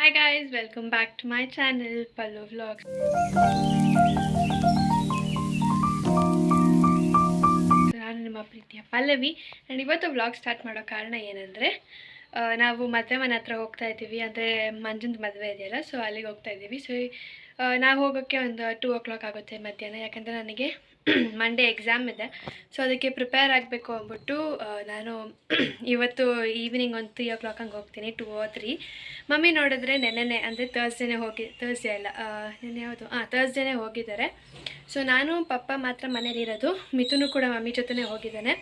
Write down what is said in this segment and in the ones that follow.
Hi guys, welcome back to my channel Pallu Vlogs. ನಾನು ನಿಮ್ಮ ಪ್ರೀತಿಯ ಪಲ್ಲವಿ ಆ್ಯಂಡ್ ಇವತ್ತು ವ್ಲಾಗ್ ಸ್ಟಾರ್ಟ್ ಮಾಡೋ ಕಾರಣ ಏನಂದರೆ ನಾವು ಮದುವೆ ಮನೆ ಹತ್ರ ಹೋಗ್ತಾ ಇದ್ದೀವಿ. ಅಂದರೆ ಮಂಜುಂದು ಮದುವೆ ಇದೆಯಲ್ಲ, ಸೊ ಅಲ್ಲಿಗೆ ಹೋಗ್ತಾ ಇದ್ದೀವಿ. ಸೊ ನಾವು ಹೋಗೋಕ್ಕೆ ಒಂದು 2 o'clock ಆಗುತ್ತೆ ಮಧ್ಯಾಹ್ನ, ಯಾಕಂದರೆ ನನಗೆ ಮಂಡೇ ಎಕ್ಸಾಮ್ ಇದೆ. ಸೊ ಅದಕ್ಕೆ ಪ್ರಿಪೇರ್ ಆಗಬೇಕು ಅಂದ್ಬಿಟ್ಟು ನಾನು ಇವತ್ತು ಈವ್ನಿಂಗ್ ಒಂದು 3 o'clock ಹಂಗೆ ಹೋಗ್ತೀನಿ, 2 or 3. ಮಮ್ಮಿ ನೋಡಿದ್ರೆ ನೆನ್ನೆ ಅಂದರೆ ಥರ್ಸ್ಡೇ ಅಲ್ಲ, ನೆನ್ನೆ ಯಾವುದು ಥರ್ಸ್ಡೇನೇ ಹೋಗಿದ್ದಾರೆ. ಸೊ ನಾನು ಪಪ್ಪ ಮಾತ್ರ ಮನೇಲಿರೋದು, ಮಿಥುನು ಕೂಡ ಮಮ್ಮಿ ಜೊತೆನೇ ಹೋಗಿದ್ದಾನೆ.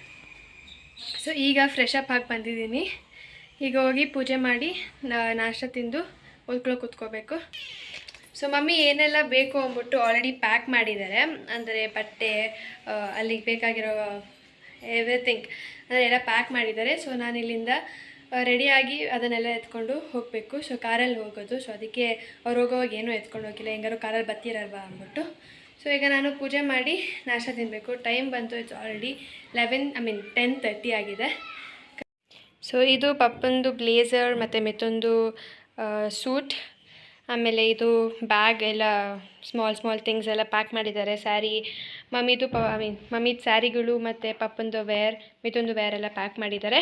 ಸೊ ಈಗ ಫ್ರೆಶ್ ಅಪ್ ಆಗಿ ಬಂದಿದ್ದೀನಿ. ಈಗ ಹೋಗಿ ಪೂಜೆ ಮಾಡಿ ನಾಷ್ಟ ತಿಂದು ಕೂತ್ಕೋಬೇಕು. ಸೊ ಮಮ್ಮಿ ಏನೆಲ್ಲ ಬೇಕು ಅಂದ್ಬಿಟ್ಟು ಆಲ್ರೆಡಿ ಪ್ಯಾಕ್ ಮಾಡಿದ್ದಾರೆ. ಅಂದರೆ ಬಟ್ಟೆ, ಅಲ್ಲಿಗೆ ಬೇಕಾಗಿರೋ ಎವ್ರಿಥಿಂಗ್ ಅಂದರೆ ಎಲ್ಲ ಪ್ಯಾಕ್ ಮಾಡಿದ್ದಾರೆ. ಸೊ ನಾನು ಇಲ್ಲಿಂದ ರೆಡಿಯಾಗಿ ಅದನ್ನೆಲ್ಲ ಎತ್ಕೊಂಡು ಹೋಗಬೇಕು. ಸೊ ಕಾರಲ್ಲಿ ಹೋಗೋದು. ಸೊ ಅದಕ್ಕೆ ಅವ್ರು ಹೋಗೋವಾಗ ಏನೂ ಎತ್ಕೊಂಡು ಹೋಗಿಲ್ಲ, ಹೆಂಗಾರು ಕಾರಲ್ಲಿ ಬರ್ತಿರಲ್ವ ಅಂದ್ಬಿಟ್ಟು. ಸೊ ಈಗ ನಾನು ಪೂಜೆ ಮಾಡಿ ನಾಷ್ಟ ತಿನ್ನಬೇಕು. ಟೈಮ್ ಬಂತು, ಇಟ್ಸ್ ಆಲ್ರೆಡಿ 10:30 ಆಗಿದೆ. ಸೊ ಇದು ಪಪ್ಪಂದು ಬ್ಲೇಸರ್ ಮತ್ತು ಮಿಥುಂದು ಸೂಟ್, ಆಮೇಲೆ ಇದು ಬ್ಯಾಗ್ ಎಲ್ಲ ಸ್ಮಾಲ್ ಥಿಂಗ್ಸ್ ಎಲ್ಲ ಪ್ಯಾಕ್ ಮಾಡಿದ್ದಾರೆ. ಸ್ಯಾರಿ, ಮಮ್ಮಿದು ಸ್ಯಾರಿಗಳು ಮತ್ತು ಪಪ್ಪಂದು ಮಿಥುಂದು ವೇರ್ ಎಲ್ಲ ಪ್ಯಾಕ್ ಮಾಡಿದ್ದಾರೆ.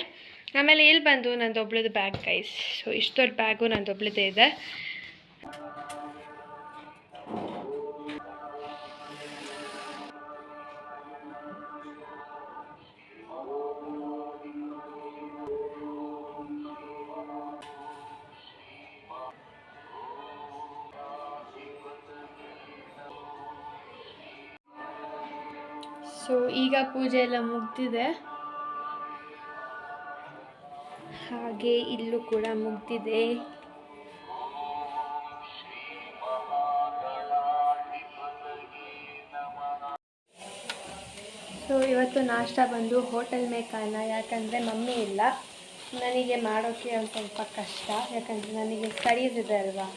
ಆಮೇಲೆ ಇಲ್ಲಿ ಬಂದು ನಂದೊಬ್ಳದು ಬ್ಯಾಗ್ ಗೈಸ್. ಸೊ ಇಷ್ಟು ದೊಡ್ಡ ಬ್ಯಾಗು ನಂದೊಬ್ಳದೇ ಇದೆ. ಸೊ ಈಗ ಪೂಜೆ ಎಲ್ಲ ಮುಗ್ದಿದೆ, ಹಾಗೆ ಇಲ್ಲೂ ಕೂಡ ಮುಗ್ದಿದೆ. ಸೊ ಇವತ್ತು ನಾಷ್ಟ ಬಂದು ಹೋಟೆಲ್ ಮೇಕಾನ, ಯಾಕಂದರೆ ಮಮ್ಮಿ ಇಲ್ಲ, ನನಗೆ ಮಾಡೋಕ್ಕೆ ಒಂದು ಸ್ವಲ್ಪ ಕಷ್ಟ, ಯಾಕಂದರೆ ನನಗೆ ಸ್ಟಡೀಸ್ ಇದೆ ಅಲ್ವಾ.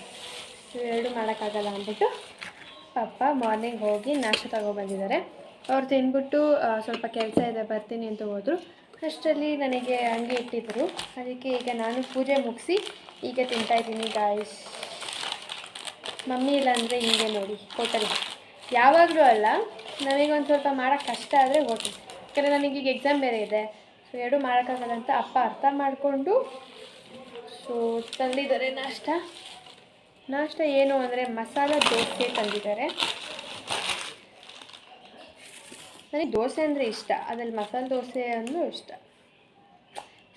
ಸೊ ಎರಡು ಮಾಡೋಕ್ಕಾಗಲ್ಲ ಅಂದ್ಬಿಟ್ಟು ಪಪ್ಪ ಮಾರ್ನಿಂಗ್ ಹೋಗಿ ನಾಷ್ಟ ತಗೊಬಂದಿದ್ದಾರೆ. ಅವ್ರು ತಿಂದ್ಬಿಟ್ಟು ಸ್ವಲ್ಪ ಕೆಲಸ ಇದೆ ಬರ್ತೀನಿ ಅಂತ ಹೋದರು. ಅಷ್ಟರಲ್ಲಿ ನನಗೆ ಹಂಗೆ ಇಟ್ಟಿದ್ದರು, ಅದಕ್ಕೆ ಈಗ ನಾನು ಪೂಜೆ ಮುಗಿಸಿ ಈಗ ತಿಂತಾಯಿದ್ದೀನಿ ಗಾಯ್ಸ್. ಮಮ್ಮಿ ಇಲ್ಲ ಅಂದರೆ ಹಿಂಗೆ ನೋಡಿ ಹೋಟೆಲ್, ಯಾವಾಗಲೂ ಅಲ್ಲ, ನನಗೊಂದು ಸ್ವಲ್ಪ ಮಾಡೋಕ್ಕೆ ಕಷ್ಟ ಆದರೆ ಹೋಟೆಲ್, ಯಾಕಂದರೆ ನನಗೀಗ ಎಕ್ಸಾಮ್ ಬೇರೆ ಇದೆ. ಸೊ ಎರಡು ಮಾಡೋಕ್ಕಾಗಲ್ಲ ಅಂತ ಅಪ್ಪ ಅರ್ಥ ಮಾಡಿಕೊಂಡು ಸೊ ತಂದಿದ್ದಾರೆ ನಾಷ್ಟ ಏನು ಅಂದರೆ ಮಸಾಲೆ ದೋಸೆ ತಂದಿದ್ದಾರೆ. ನನಗೆ ದೋಸೆ ಅಂದರೆ ಇಷ್ಟ, ಅದರಲ್ಲಿ ಮಸಾಲೆ ದೋಸೆ ಅಂದರೂ ಇಷ್ಟ.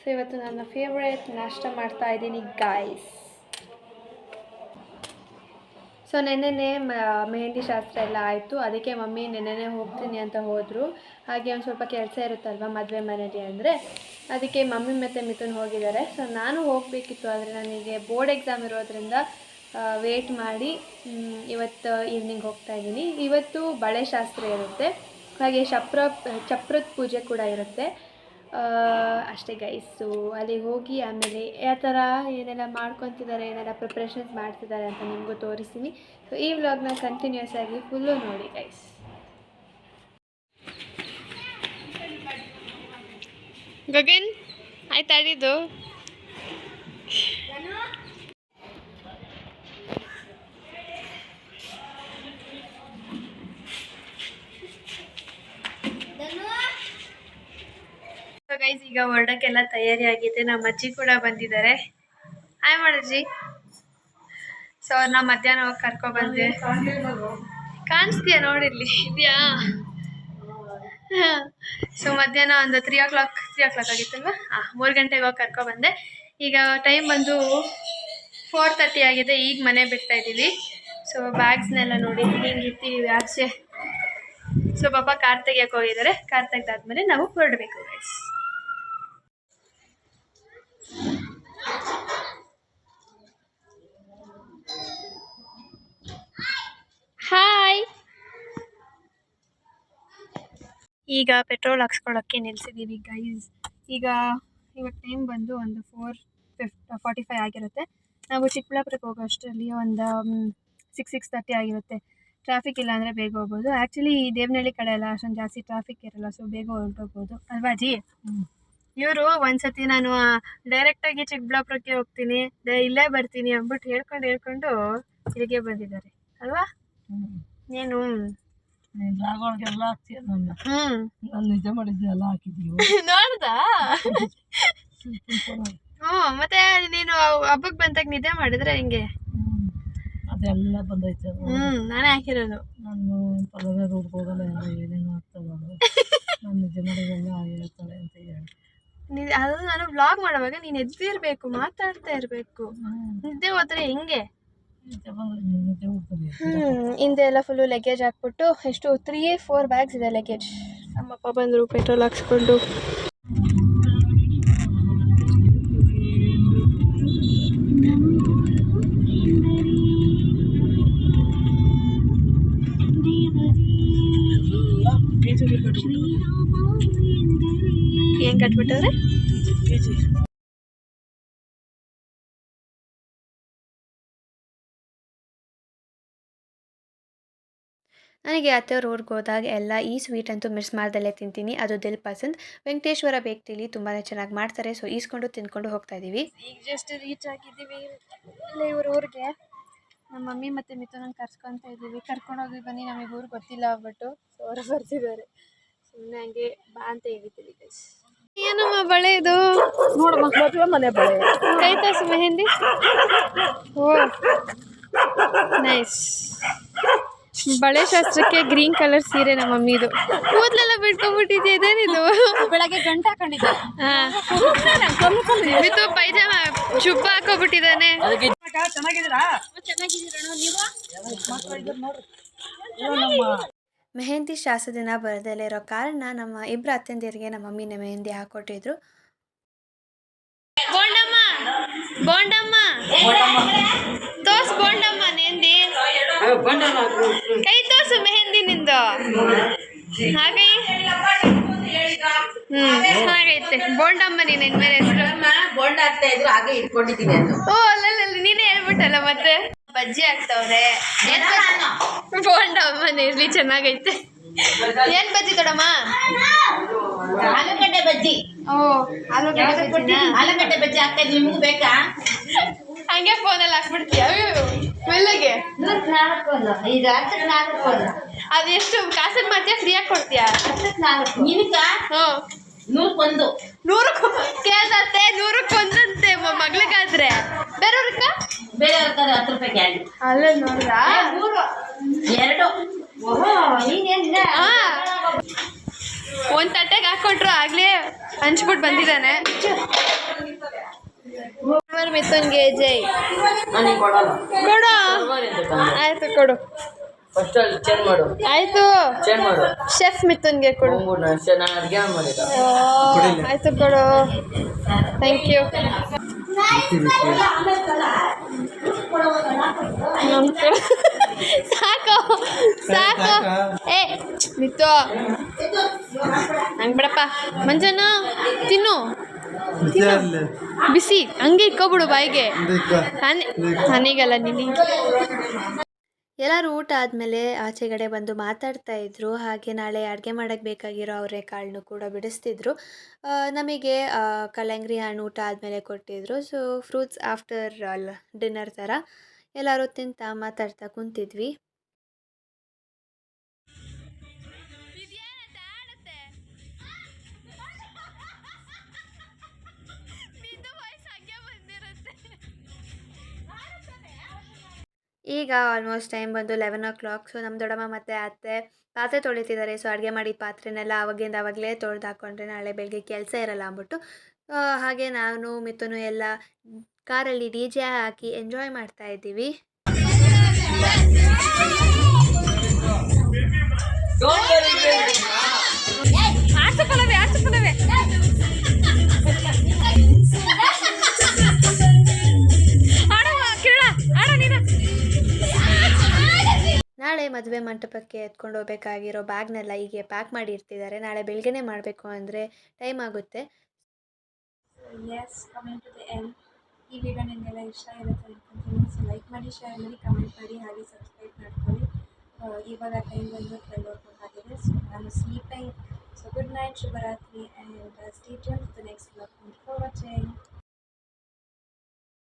ಸೊ ಇವತ್ತು ನನ್ನ ಫೇವ್ರೇಟ್ ನಾಷ್ಟ ಮಾಡ್ತಾ ಇದ್ದೀನಿ ಗಾಯ್ಸ್. ಸೊ ನೆನ್ನೆ ಮೆಹಂದಿ ಶಾಸ್ತ್ರ ಎಲ್ಲ ಆಯಿತು, ಅದಕ್ಕೆ ಮಮ್ಮಿ ನೆನ್ನೆ ಹೋಗ್ತೀನಿ ಅಂತ ಹೋದರು. ಹಾಗೆ ಒಂದು ಸ್ವಲ್ಪ ಕೆಲಸ ಇರುತ್ತಲ್ವ ಮದುವೆ ಮನೇಲಿ ಅಂದರೆ, ಅದಕ್ಕೆ ಮಮ್ಮಿ ಮತ್ತು ಮಿಥುನ್ ಹೋಗಿದ್ದಾರೆ. ಸೊ ನಾನು ಹೋಗಬೇಕಿತ್ತು, ಆದರೆ ನನಗೆ ಬೋರ್ಡ್ ಎಕ್ಸಾಮ್ ಇರೋದ್ರಿಂದ ವೇಟ್ ಮಾಡಿ ಇವತ್ತು ಈವ್ನಿಂಗ್ ಹೋಗ್ತಾಯಿದ್ದೀನಿ. ಇವತ್ತು ಬಳೆ ಶಾಸ್ತ್ರ ಇರುತ್ತೆ, ಹಾಗೆ ಚಪ್ರದ ಪೂಜೆ ಕೂಡ ಇರುತ್ತೆ ಅಷ್ಟೇ ಗೈಸು. ಅಲ್ಲಿಗೆ ಹೋಗಿ ಆಮೇಲೆ ಯಾವ ಥರ ಏನೆಲ್ಲ ಮಾಡ್ಕೊತಿದ್ದಾರೆ, ಏನೆಲ್ಲ ಪ್ರಿಪ್ರೇಷನ್ಸ್ ಮಾಡ್ತಿದ್ದಾರೆ ಅಂತ ನಿಮಗೂ ತೋರಿಸ್ತೀನಿ. ಸೊ ಈ ವ್ಲಾಗ್ನ ಕಂಟಿನ್ಯೂಸ್ ಆಗಿ ಫುಲ್ಲು ನೋಡಿ ಗೈಸ್. ಗಗನ್ ಆಯ್ತು ಆಡಿದ್ದು. ಗೈಸ್ ಈಗ ಹೊರಡಕ್ಕೆಲ್ಲ ತಯಾರಿ ಆಗಿದೆ. ನಮ್ಮ ಅಜ್ಜಿ ಕೂಡ ಬಂದಿದ್ದಾರೆ. ಹಾಯ್ ಮಾಡಜ್ಜಿ. ಸೊ ಅವ್ರನ್ನ ಮಧ್ಯಾಹ್ನ ಹೋಗಿ ಕರ್ಕೊಬಂದೆ. ಕಾಣಿಸ್ತೀಯಾ ನೋಡಿರ್ಲಿ, ಇದೆಯಾ? ಸೊ ಮಧ್ಯಾಹ್ನ ಒಂದು 3 o'clock ಆಗಿತ್ತಲ್ವ, 3 ಗಂಟೆಗೆ ಹೋಗಿ ಕರ್ಕೊಬಂದೆ. ಈಗ ಟೈಮ್ ಬಂದು 4:30 ಆಗಿದೆ. ಈಗ ಮನೆ ಬಿಡ್ತಾ ಇದ್ದೀವಿ. ಸೊ ಬ್ಯಾಗ್ಸ್ನೆಲ್ಲ ನೋಡಿ ಹಿಂಗೆ ಇರ್ತೀವಿ ಆಚೆ. ಸೊ ಪಾಪ ಕಾರ್ ತೆಗಿಯಕ್ಕೆ ಹೋಗಿದ್ದಾರೆ. ಕಾರ್ ತೆಗ್ದಾದ್ಮೇಲೆ ನಾವು ಹೊರಡಬೇಕು ಗೈಸ್. ಹಾಯ್. ಈಗ ಪೆಟ್ರೋಲ್ ಹಾಕ್ಸ್ಕೊಳ್ಳೋಕ್ಕೆ ನಿಲ್ಸಿದ್ದೀವಿ ಗೈಸ್. ಇವಾಗ ಟೈಮ್ ಬಂದು ಒಂದು 4:45 ಆಗಿರುತ್ತೆ. ನಾವು ಚಿಕ್ಕಬಳ್ಳಾಪುರಕ್ಕೆ ಹೋಗೋ ಅಷ್ಟರಲ್ಲಿ ಒಂದು 6:30 ಆಗಿರುತ್ತೆ. ಟ್ರಾಫಿಕ್ ಇಲ್ಲ ಅಂದರೆ ಬೇಗ ಹೋಗ್ಬೋದು. ಆ್ಯಕ್ಚುಲಿ ದೇವನಹಳ್ಳಿ ಕಡೆ ಎಲ್ಲ ಅಷ್ಟೊಂದು ಜಾಸ್ತಿ ಟ್ರಾಫಿಕ್ ಇರಲ್ಲ, ಸೊ ಬೇಗ ಹೊರಟೋಗ್ಬೋದು ಅಲ್ವಾ ಅಜ್ಜಿ? ಇವರು ಒಂದ್ಸತಿ ನಾನು ಡೈರೆಕ್ಟಾಗಿ ಚಿಕ್ಕಬಳ್ಳಾಪುರಕ್ಕೆ ಹೋಗ್ತೀನಿ, ಇಲ್ಲೇ ಬರ್ತೀನಿ ಅಂದ್ಬಿಟ್ಟು ಹೇಳ್ಕೊಂಡು ಇಲ್ಲಿಗೆ ಬಂದಿದ್ದಾರೆ ಅಲ್ವಾ? ಏನು ಜಾಗಗಳಿಗೆಲ್ಲ ಹಾಕ್ತೀಯ ನನ್ನ ನಾನು ನಿಜ ಮಾಡಿದ್ನೆಲ್ಲ ಹಾಕಿದ್ದೀವಿ ನೋಡ್ದಾ? ಮತ್ತೆ ನೀನು ಹಬ್ಬಕ್ಕೆ ಬಂದಾಗ ನಿದ್ದೆ ಮಾಡಿದ್ರೆ ಹಿಂಗೆ ಅದೆಲ್ಲ ಬಂದೈತೆ. ನಾನೇ ಹಾಕಿರೋದು. ನಾನು ಪದವೇ ರೋಡ್ಗೆ ಹೋಗಲ್ಲ, ಎಲ್ಲ ಏನೇನು ಆಗ್ತದೆ ನಾನು ನಿಜ ಮಾಡಿದೆಲ್ಲ ಹೇಳ್ತಾಳೆ ಅಂತ ಹೇಳಿ ಅದು ನಾನು ವ್ಲಾಗ್ ಮಾಡುವಾಗ ನೀನು ಎದ್ದಿರ್ಬೇಕು, ಮಾತಾಡ್ತಾ ಇರಬೇಕು. ನಿದ್ದೆ ಹೋದ್ರೆ ಹೆಂಗೆ? ಹಿಂದೆ ಎಲ್ಲ ಫುಲ್ಲು ಲಗೇಜ್ ಹಾಕ್ಬಿಟ್ಟು ಎಷ್ಟು 3-4 ಬ್ಯಾಗ್ಸ್ ಇದೆ ಲಗೇಜ್. ನಮ್ಮಪ್ಪ ಬಂದರು ಪೆಟ್ರೋಲ್ ಹಾಕ್ಸ್ಕೊಂಡು. ಏನು ಕಟ್ಬಿಟ್ಟವ್ರೆ? ನನಗೆ ಅತ್ತೆಯವ್ರ ಊರಿಗೆ ಹೋದಾಗ ಎಲ್ಲ ಈ ಸ್ವೀಟ್ ಅಂತೂ ಮಿಸ್ ಮಾಡ್ದಲ್ಲೇ ತಿಂತೀನಿ. ಅದು ದಿಲ್ ಪಸಂದ್. ವೆಂಕಟೇಶ್ವರ ಬೇಕ್ರಿಲಿ ತುಂಬಾ ಚೆನ್ನಾಗಿ ಮಾಡ್ತಾರೆ. ಸೊ ಈಸ್ಕೊಂಡು ತಿಂದ್ಕೊಂಡು ಹೋಗ್ತಾ ಇದ್ದೀವಿ. ಈಗ ಜಸ್ಟ್ ರೀಚ್ ಆಗಿದ್ದೀವಿ ಇಲ್ಲೇ ಇವ್ರ ಊರಿಗೆ. ನಮ್ಮ ಮಮ್ಮಿ ಮತ್ತು ಮಿಥುನಂಗೆ ಕರ್ಸ್ಕೊತಾ ಇದ್ದೀವಿ. ಕರ್ಕೊಂಡೋಗಿ ಬನ್ನಿ, ನಮಗೆ ಊರು ಗೊತ್ತಿಲ್ಲ ಆಗ್ಬಿಟ್ಟು ಸೊ ಅವರು ಬರ್ತಿದ್ದಾರೆ. ಸುಮ್ಮನೆ ಹಂಗೆ ಬಾ ಅಂತ ಹೇಳಿದ್ದೀವಿ ಗೈಸ್. ಏನಮ್ಮ ಬಳೆ ಇದು? ನೋಡಮ್ಮ, ಮದುವೆ ಮನೆ ಬಳೆ. ಕೈ ತೋರ್ಸು ಮೆಹಂದಿ. ಓ ನೈಸ್. ಬಳೆ ಶಾಸ್ತ್ರಕ್ಕೆ ಗ್ರೀನ್ ಕಲರ್ ಸೀರೆ ನಮ್ಮ ಮಮ್ಮಿದು. ಕೂದಲೆಲ್ಲ ಬಿಟ್ಕೊಂಡ್ಬಿಟ್ಟಿದ್ದೆ. ಇದೇನಿದು? ಬೆಳಗ್ಗೆ ಗಂಟೆ ಹಾಕೊಂಡಿದ್ದೆ. ಮಿತು ಪೈಜಾಮ ಚುಬ್ಬ ಹಾಕೋಬಿಟ್ಟಿದ್ದಾನೆ. ಮೆಹಂದಿ ಶಾಸ್ತ್ರ ದಿನ ಬರದಲ್ಲೇ ಇರೋ ಕಾರಣ ನಮ್ಮ ಇಬ್ಬರು ಅತ್ತೆಂದಿರಿಗೆ ನಮ್ಮ ಮಮ್ಮಿನ ಮೆಹಂದಿ ಹಾಕೊಟ್ಟಿದ್ರು. ಬೋಂಡಮ್ಮ ಬೋಂಡಮ್ಮ ತೋರ್ಸು ಬೋಂಡಮ್ಮ ಮೆಹಂದಿ. ಕೈ ತೋರ್ಸು ಮೆಹಂದಿ ನಿಂದು. ಹಾಗೆ ಹಾಗೈತೆ ಬೋಂಡಮ್ಮ. ನೀನು ಇನ್ಮೇಲೆ ಹೆಸರು ಬೋಂಡ ಆಗ್ತಾ ಇದ್ರು ಹಾಗೆ ಇಟ್ಕೊಂಡಿದ್ದೀನಿ. ಓ ಅಲ್ಲ ನೀನೇ ಹೇಳ್ಬಿಟ್ಟಲ್ಲ. ಮತ್ತೆ ಬಜ್ಜಿ ಆಗ್ತಾವ್ರೆ. ಬೋಂಡಮ್ಮನ ಇರ್ಲಿ, ಚೆನ್ನಾಗೈತೆ. ಏನ್ ಬಜ್ಜಿ ದೊಡಮ್ಮ? ಆಲೂಗಡ್ಡೆ ಬಜ್ಜಿ. ಓ ಆಲೂಗಡ್ಡೆ ಬಜ್ಜಿ ಆಗ್ತಾ ಇದ್ವಿ, ನಿಮ್ಗೂ ಬೇಕಾ? ಹಂಗೆ ಫೋನಲ್ಲಿ ಹಾಕ್ಬಿಡ್ತೀಯ ಮೆಲ್ಲಗೆ? ಈಗ 4 ಅದೆಷ್ಟು ಕಾಸನ್ ಮಾಡ್ತೀಯ? ಫ್ರೀಯಾಗಿ ಕೊಡ್ತೀಯಾ? ನಿನಕ ಹ್ಞೂ 100ಕ್ಕೆ 100 ಕೇಳ್ದತ್ತೆ. 100ಕ್ಕೆ ಮಗ್ಳಿಗಾದ್ರೆ ಬೇರೆಯವ್ರಕ್ಕ ಬೇರೆ 10 ರೂಪಾಯಿ ಕ್ಯಾಡಿ. ಅಲ್ಲ ನೋಡ್ರಾ? 2. ಒಂದು ತಟ್ಟೆಗೆ ಹಾಕ್ಕೊಟ್ರು, ಆಗ್ಲೇ ಹಂಚ್ಬಿಟ್ಟು ಬಂದಿದ್ದಾನೆ. ಮಿಥುನ್ಗೆ ಜೈ. ಕೊಡು. ಆಯ್ತು ಕೊಡು. ಆಯ್ತು ಶೆಫ್ ಮಿಥುನ್ಗೆ ಕೊಡು. ಆಯ್ತು ಕೊಡು. Thank you. ಸಾಕು ಸಾಕು. ಏ ಮಿತ್ತು ಹಂಗೆ ಬಿಡಪ್ಪ. ಮಂಜನ ತಿನ್ನು ಬಿಸಿ ಹಂಗೆ ಇಕ್ಕೊಬಿಡು ಬಾಯಿಗೆ. ನನಗಲ್ಲ ನಿನಗೆ. ಎಲ್ಲರೂ ಊಟ ಆದಮೇಲೆ ಆಚೆಗಡೆ ಬಂದು ಮಾತಾಡ್ತಾ ಇದ್ರು. ಹಾಗೆ ನಾಳೆ ಅಡುಗೆ ಮಾಡೋಕ್ಕೆ ಬೇಕಾಗಿರೋ ಅವರೆಕಾಳನ್ನು ಕೂಡ ಬಿಡಿಸ್ತಿದ್ರು. ನಮಗೆ ಕಲ್ಲಂಗಡಿ ಹಣ್ಣು ಊಟ ಆದಮೇಲೆ ಕೊಟ್ಟಿದ್ರು. ಸೊ ಫ್ರೂಟ್ಸ್ ಆಫ್ಟರ್ ಡಿನ್ನರ್ ಥರ ಎಲ್ಲರೂ ತಿಂತಾ ಮಾತಾಡ್ತಾ ಕುಂತಿದ್ವಿ. ಈಗ ಆಲ್ಮೋಸ್ಟ್ ಟೈಮ್ ಬಂದು 11 o'clock. ಸೊ ನಮ್ಮ ದೊಡ್ಡಮ್ಮ ಮತ್ತು ಅತ್ತೆ ಪಾತ್ರೆ ತೊಳಿತಿದ್ದಾರೆ. ಸೊ ಅಡುಗೆ ಮಾಡಿದ ಪಾತ್ರೆನೆಲ್ಲ ಆವಾಗಲೇ ತೊಳೆದು ಹಾಕ್ಕೊಂಡ್ರೆ ನಾಳೆ ಬೆಳಗ್ಗೆ ಕೆಲಸ ಇರಲ್ಲ ಅಂದ್ಬಿಟ್ಟು ಹಾಗೆ ನಾನು ಮಿಥುನು ಎಲ್ಲ ಕಾರಲ್ಲಿ DJ ಹಾಕಿ ಎಂಜಾಯ್ ಮಾಡ್ತಾ ಇದ್ದೀವಿ. ನಾಳೆ ಮದುವೆ ಮಂಟಪಕ್ಕೆ ಎತ್ಕೊಂಡು ಹೋಗ್ಬೇಕಾಗಿರೋ ಬ್ಯಾಗ್ನೆಲ್ಲ ಹೀಗೆ ಪ್ಯಾಕ್ ಮಾಡಿ ಇರ್ತಿದ್ದಾರೆ. ನಾಳೆ ಬೆಳಗ್ಗೆನೇ ಮಾಡಬೇಕು ಅಂದರೆ ಟೈಮ್ ಆಗುತ್ತೆ. ಈ ವಿಡಿಯೋ ನಿಮಗೆಲ್ಲ ಇಷ್ಟ ಇರುತ್ತೆ ಅನ್ಕೊಂತೀನಿ. ಸೊ ಲೈಕ್ ಮಾಡಿ, ಶೇರ್ ಮಾಡಿ, ಕಮೆಂಟ್ ಮಾಡಿ, ಹಾಗೆ ಸಬ್ಸ್ಕ್ರೈಬ್ ಮಾಡ್ಕೊಳ್ಳಿ. ಇವಾಗ ಟೈಮ್ ಬಂದು 12 o'clock ಆಗಿದೆ. ಸೊ ನಾನು sleeping So good night, Shubharatri, and stay tuned for the next vlog. Thank you for watching.